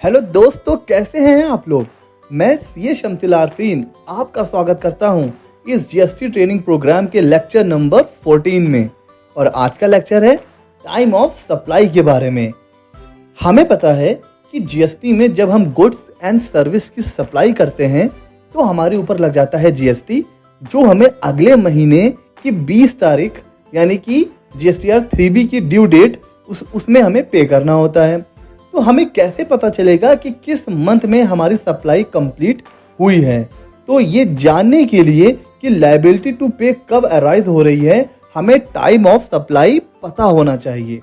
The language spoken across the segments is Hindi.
हेलो दोस्तों, कैसे हैं आप लोग। मैं सीए शमसिल आरफीन आपका स्वागत करता हूं इस जीएसटी ट्रेनिंग प्रोग्राम के लेक्चर नंबर 14 में। और आज का लेक्चर है टाइम ऑफ सप्लाई के बारे में। हमें पता है कि जीएसटी में जब हम गुड्स एंड सर्विस की सप्लाई करते हैं तो हमारे ऊपर लग जाता है जीएसटी, जो हमें अगले महीने की 20 तारीख यानी कि जीएसटीआर 3B की ड्यू डेट उसमें हमें पे करना होता है। तो हमें कैसे पता चलेगा कि किस मंथ में हमारी सप्लाई कंप्लीट हुई है। तो ये जानने के लिए कि लायबिलिटी टू पे कब अराइज हो रही है, हमें टाइम ऑफ सप्लाई पता होना चाहिए,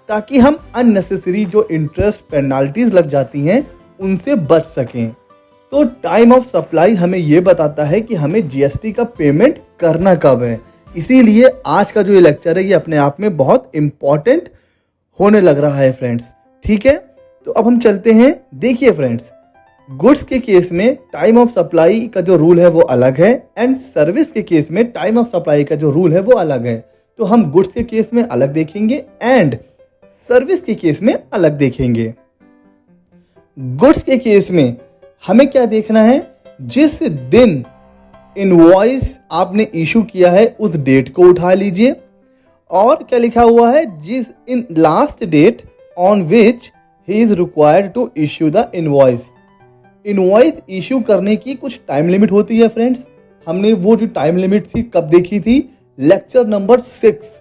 ताकि हम अननेसेसरी जो इंटरेस्ट पेनाल्टीज लग जाती हैं उनसे बच सकें। तो टाइम ऑफ सप्लाई हमें ये बताता है कि हमें जीएसटी का पेमेंट करना कब है। इसीलिए आज का जो ये लेक्चर है ये अपने आप में बहुत इंपॉर्टेंट होने लग रहा है फ्रेंड्स। ठीक है, तो अब हम चलते हैं। देखिए फ्रेंड्स, गुड्स के केस में टाइम ऑफ सप्लाई का जो रूल है वो अलग है एंड सर्विस के केस में टाइम ऑफ सप्लाई का जो रूल है वो अलग है। तो हम गुड्स के केस में अलग देखेंगे एंड सर्विस के केस में अलग देखेंगे। गुड्स के केस में हमें क्या देखना है, जिस दिन इनवॉइस आपने इशू किया है उस डेट को उठा लीजिए। और क्या लिखा हुआ है, जिस in last date on which he is required to issue the invoice. Invoice issue करने की कुछ टाइम लिमिट होती है फ्रेंड्स। हमने वो जो टाइम लिमिट थी कब देखी थी, लेक्चर नंबर 6।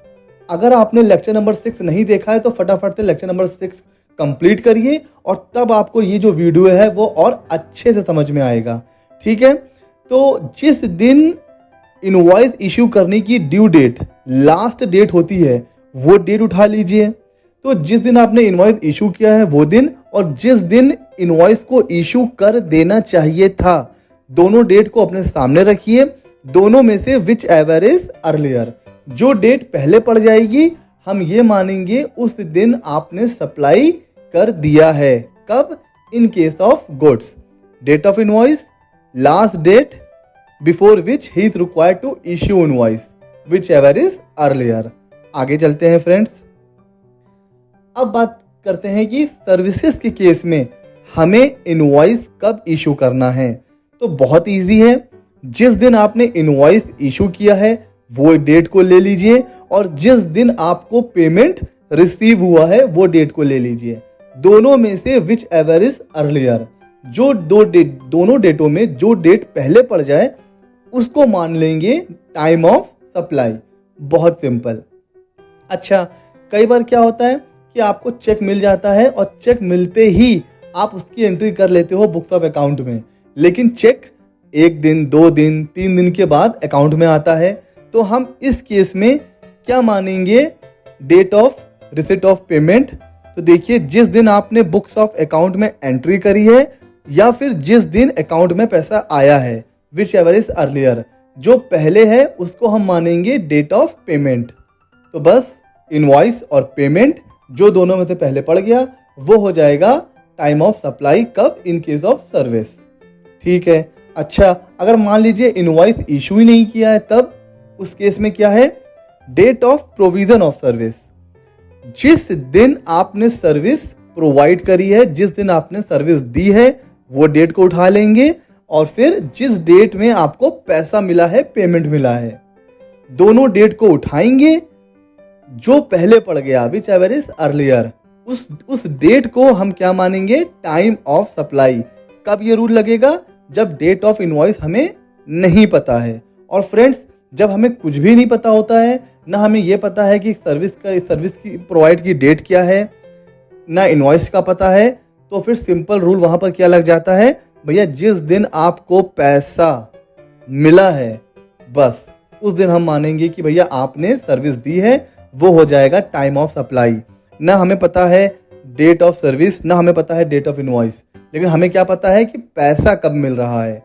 अगर आपने लेक्चर नंबर 6 नहीं देखा है तो फटाफट से लेक्चर नंबर 6 कंप्लीट करिए और तब आपको ये जो वीडियो है वो और अच्छे से समझ में आएगा। ठीक है, तो जिस दिन इनवॉइस इश्यू करने की ड्यू डेट लास्ट डेट होती है वो डेट उठा लीजिए। तो जिस दिन आपने इनवॉइस इशू किया है वो दिन और जिस दिन इनवॉइस को इशू कर देना चाहिए था, दोनों डेट को अपने सामने रखिए। दोनों में से विच एवर इज अर्लियर, जो डेट पहले पड़ जाएगी हम ये मानेंगे उस दिन आपने सप्लाई कर दिया है। कब? In case of goods, date of invoice, last date before which he is required to issue invoice, whichever is earlier. आगे चलते हैं फ्रेंड्स। अब बात करते हैं कि सर्विसेज के केस में हमें इनवॉइस कब इशू करना है। तो बहुत इजी है, जिस दिन आपने इनवॉइस इशू किया है वो डेट को ले लीजिए और जिस दिन आपको पेमेंट रिसीव हुआ है वो डेट को ले लीजिए। दोनों में से विच एवर इज अर्लियर, जो दोनों डेटों में जो डेट पहले पड़ जाए उसको मान लेंगे टाइम ऑफ सप्लाई। बहुत सिंपल। अच्छा, कई बार क्या होता है कि आपको चेक मिल जाता है और चेक मिलते ही आप उसकी एंट्री कर लेते हो बुक्स ऑफ अकाउंट में, लेकिन चेक 1 दिन 2 दिन 3 दिन के बाद अकाउंट में आता है। तो हम इस केस में क्या मानेंगे, date of receipt of payment. तो देखिए, जिस दिन आपने बुक्स ऑफ अकाउंट में एंट्री करी है या फिर जिस दिन अकाउंट में पैसा आया है, विच एवर इज अर्लियर, जो पहले है उसको हम मानेंगे डेट ऑफ पेमेंट। तो बस इनवॉइस और पेमेंट जो दोनों में से पहले पड़ गया वो हो जाएगा टाइम ऑफ सप्लाई। कब? In case of service. ठीक है। अच्छा, अगर मान लीजिए इनवॉइस इशू ही नहीं किया है तब उस केस में क्या है, date of provision of service. जिस दिन आपने सर्विस प्रोवाइड करी है, जिस दिन आपने सर्विस दी है वो डेट को उठा लेंगे और फिर जिस डेट में आपको पैसा मिला है, पेमेंट मिला है, दोनों डेट को उठाएंगे। जो पहले पड़ गया विच एवर इज अर्लियर, उस डेट को हम क्या मानेंगे, टाइम ऑफ सप्लाई। कब ये रूल लगेगा, जब डेट ऑफ इनवॉइस हमें नहीं पता है। और फ्रेंड्स, जब हमें कुछ भी नहीं पता होता है, ना हमें ये पता है कि सर्विस की प्रोवाइड की डेट क्या है, ना इनवॉइस का पता है, तो फिर सिंपल रूल वहां पर क्या लग जाता है, भैया जिस दिन आपको पैसा मिला है बस उस दिन हम मानेंगे कि भैया आपने सर्विस दी है, वो हो जाएगा टाइम ऑफ सप्लाई। ना हमें पता है डेट ऑफ सर्विस, ना हमें पता है डेट ऑफ इनवॉइस, लेकिन हमें क्या पता है कि पैसा कब मिल रहा है।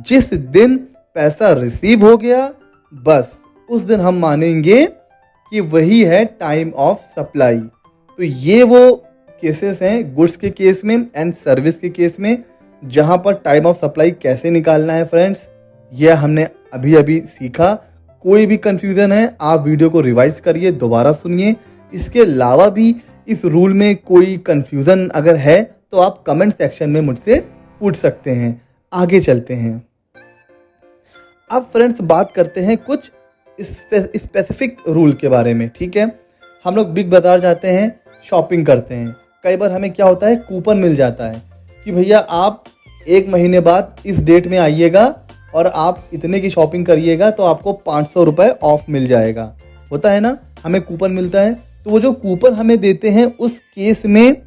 जिस दिन पैसा रिसीव हो गया बस उस दिन हम मानेंगे कि वही है टाइम ऑफ सप्लाई। तो ये वो केसेस हैं गुड्स के केस में एंड सर्विस के केस में, जहां पर टाइम ऑफ सप्लाई कैसे निकालना है फ्रेंड्स, यह हमने अभी अभी सीखा। कोई भी कंफ्यूजन है आप वीडियो को रिवाइज करिए, दोबारा सुनिए। इसके अलावा भी इस रूल में कोई कंफ्यूजन अगर है तो आप कमेंट सेक्शन में मुझसे पूछ सकते हैं। आगे चलते हैं। अब फ्रेंड्स बात करते हैं कुछ स्पेसिफिक रूल के बारे में। ठीक है, हम लोग बिग बाज़ार जाते हैं, शॉपिंग करते हैं। कई बार हमें क्या होता है, कूपन मिल जाता है कि भैया आप 1 महीने बाद इस डेट में आइएगा और आप इतने की शॉपिंग करिएगा तो आपको 500 रुपये ऑफ मिल जाएगा। होता है ना, हमें कूपन मिलता है। तो वो जो कूपन हमें देते हैं उस केस में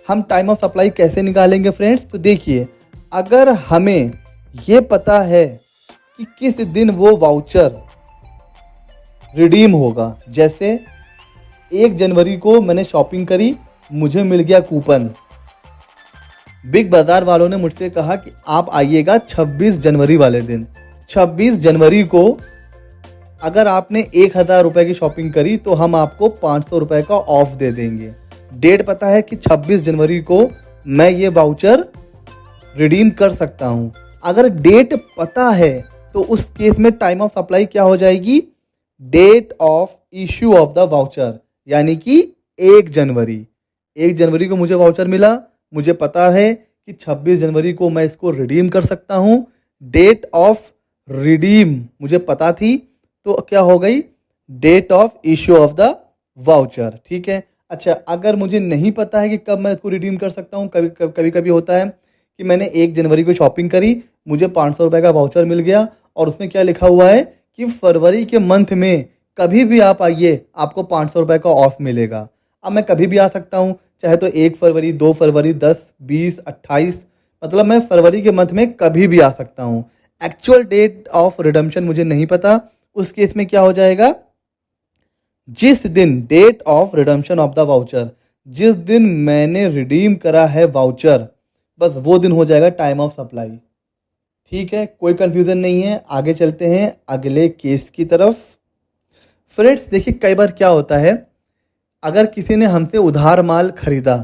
हम टाइम ऑफ सप्लाई कैसे निकालेंगे फ्रेंड्स? तो देखिए, अगर हमें ये पता है कि किस दिन वो वाउचर रिडीम होगा, जैसे 1 जनवरी को मैंने शॉपिंग करी, मुझे मिल गया कूपन। बिग बाजार वालों ने मुझसे कहा कि आप आइएगा 26 जनवरी वाले दिन। 26 जनवरी को अगर आपने 1000 रुपये की शॉपिंग करी तो हम आपको 500 रुपये का ऑफ दे देंगे। डेट पता है कि 26 जनवरी को मैं ये वाउचर रिडीम कर सकता हूँ। अगर डेट पता है तो उस केस में टाइम ऑफ सप्लाई क्या हो जाएगी? Date of issue of the voucher, यानी कि 1 जनवरी। 1 जनवरी को मुझे वाउचर मिला, मुझे पता है कि 26 जनवरी को मैं इसको रिडीम कर सकता हूँ। डेट ऑफ रिडीम मुझे पता थी, तो क्या हो गई? Date of issue of the voucher. ठीक है। अच्छा, अगर मुझे नहीं पता है कि कब मैं इसको रिडीम कर सकता हूँ, कभी कभी होता है कि मैंने 1 जनवरी को शॉपिंग करी, मुझे 500 रुपये का वाउचर मिल गया और उसमें क्या लिखा हुआ है कि फरवरी के मंथ में कभी भी आप आइए, आपको 500 रुपये का ऑफ मिलेगा। अब मैं कभी भी आ सकता हूँ, चाहे तो 1 फरवरी, 2 फरवरी, 10, 20, 28, मतलब मैं फरवरी के मंथ में कभी भी आ सकता हूँ। एक्चुअल डेट ऑफ रिडम्पशन मुझे नहीं पता, उस केस में क्या हो जाएगा? जिस दिन date of redemption of the voucher, जिस दिन मैंने रिडीम करा है वाउचर, बस वो दिन हो जाएगा टाइम ऑफ सप्लाई। ठीक है, कोई कंफ्यूजन नहीं है। आगे चलते हैं अगले केस की तरफ। फ्रेंड्स देखिए, कई बार क्या होता है, अगर किसी ने हमसे उधार माल खरीदा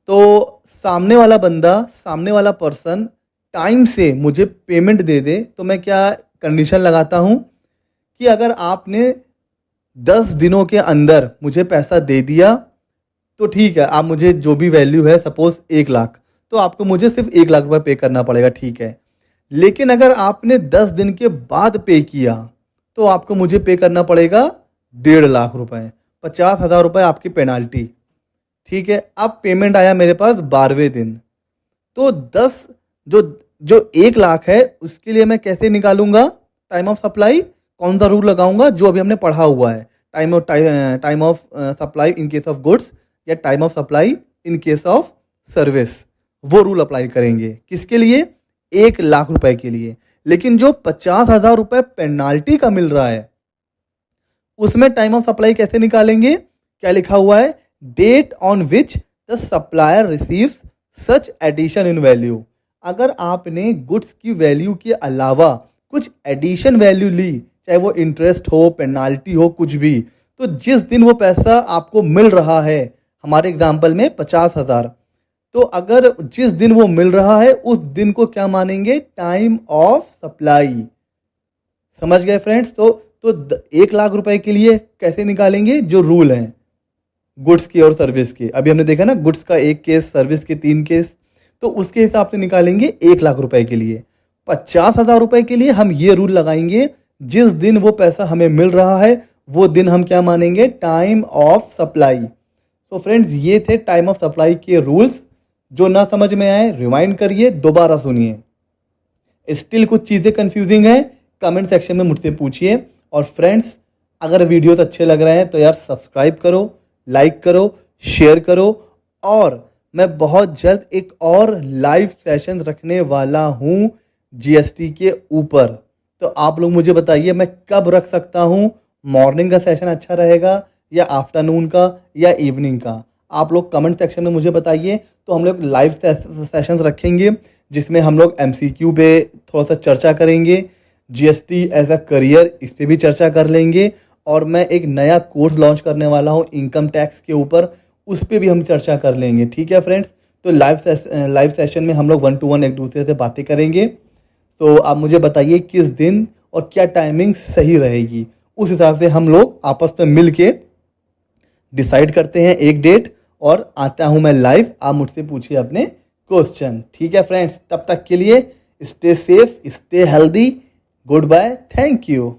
तो सामने वाला बंदा, सामने वाला पर्सन टाइम से मुझे पेमेंट दे दे, तो मैं क्या कंडीशन लगाता हूँ कि अगर आपने 10 दिनों के अंदर मुझे पैसा दे दिया तो ठीक है, आप मुझे जो भी वैल्यू है, सपोज 1 लाख, तो आपको मुझे सिर्फ 1 लाख रुपये पे करना पड़ेगा। ठीक है। लेकिन अगर आपने 10 दिन के बाद पे किया तो आपको मुझे पे करना पड़ेगा 1.5 लाख रुपए, 50,000 रुपये आपकी पेनाल्टी। ठीक है। अब पेमेंट आया मेरे पास 12वें दिन, तो 10 जो 1 लाख है उसके लिए मैं कैसे निकालूंगा टाइम ऑफ सप्लाई? कौन सा रूल लगाऊंगा? जो अभी हमने पढ़ा हुआ है, time of supply in case of goods या time of supply in case of service, वो रूल अप्लाई करेंगे। किसके लिए? 1 लाख रुपए के लिए। लेकिन जो 50,000 रुपये पेनाल्टी का मिल रहा है, उसमें टाइम ऑफ सप्लाई कैसे निकालेंगे? क्या लिखा हुआ है? Date on which the supplier receives such addition in value. अगर आपने गुड्स की वैल्यू के अलावा कुछ एडिशन वैल्यू ली, चाहे वो इंटरेस्ट हो, पेनाल्टी हो, कुछ भी, तो जिस दिन वो पैसा आपको मिल रहा है, हमारे एग्जाम्पल में 50,000, तो अगर जिस दिन वो मिल रहा है उस दिन को क्या मानेंगे? Time of supply. समझ गए फ्रेंड्स? तो 1 लाख रुपए के लिए कैसे निकालेंगे? जो रूल हैं गुड्स के और सर्विस के, अभी हमने देखा ना, गुड्स का 1 केस, सर्विस के 3 केस, तो उसके हिसाब से निकालेंगे 1 लाख रुपए के लिए। 50,000 रुपए के लिए हम ये रूल लगाएंगे, जिस दिन वो पैसा हमें मिल रहा है वो दिन हम क्या मानेंगे? Time of supply. तो फ्रेंड्स ये थे टाइम ऑफ सप्लाई के रूल्स। जो ना समझ में आए रिवाइंड करिए, दोबारा सुनिए। स्टिल कुछ चीज़ें कंफ्यूजिंग है, कमेंट सेक्शन में मुझसे पूछिए। और फ्रेंड्स अगर वीडियोस अच्छे लग रहे हैं तो यार सब्सक्राइब करो, लाइक करो, शेयर करो। और मैं बहुत जल्द एक और लाइव सेशन रखने वाला हूँ जीएसटी के ऊपर, तो आप लोग मुझे बताइए मैं कब रख सकता हूँ। मॉर्निंग का सेशन अच्छा रहेगा या आफ्टरनून का या इवनिंग का? आप लोग कमेंट सेक्शन में मुझे बताइए। तो हम लोग लाइव सेशंस रखेंगे जिसमें हम लोग एमसीक्यू पे थोड़ा सा चर्चा करेंगे, जीएसटी एज अ करियर इस पे भी चर्चा कर लेंगे। और मैं एक नया कोर्स लॉन्च करने वाला हूँ इनकम टैक्स के ऊपर, उस पे भी हम चर्चा कर लेंगे। ठीक है फ्रेंड्स? तो लाइव सेशन में हम लोग 1 to 1 एक दूसरे से बातें करेंगे। तो आप मुझे बताइए किस दिन और क्या टाइमिंग सही रहेगी, उस हिसाब से हम लोग आपस में मिल के डिसाइड करते हैं एक डेट और आता हूँ मैं लाइव, आप मुझसे पूछिए अपने क्वेश्चन। ठीक है फ्रेंड्स, तब तक के लिए stay safe, stay healthy, goodbye, thank you.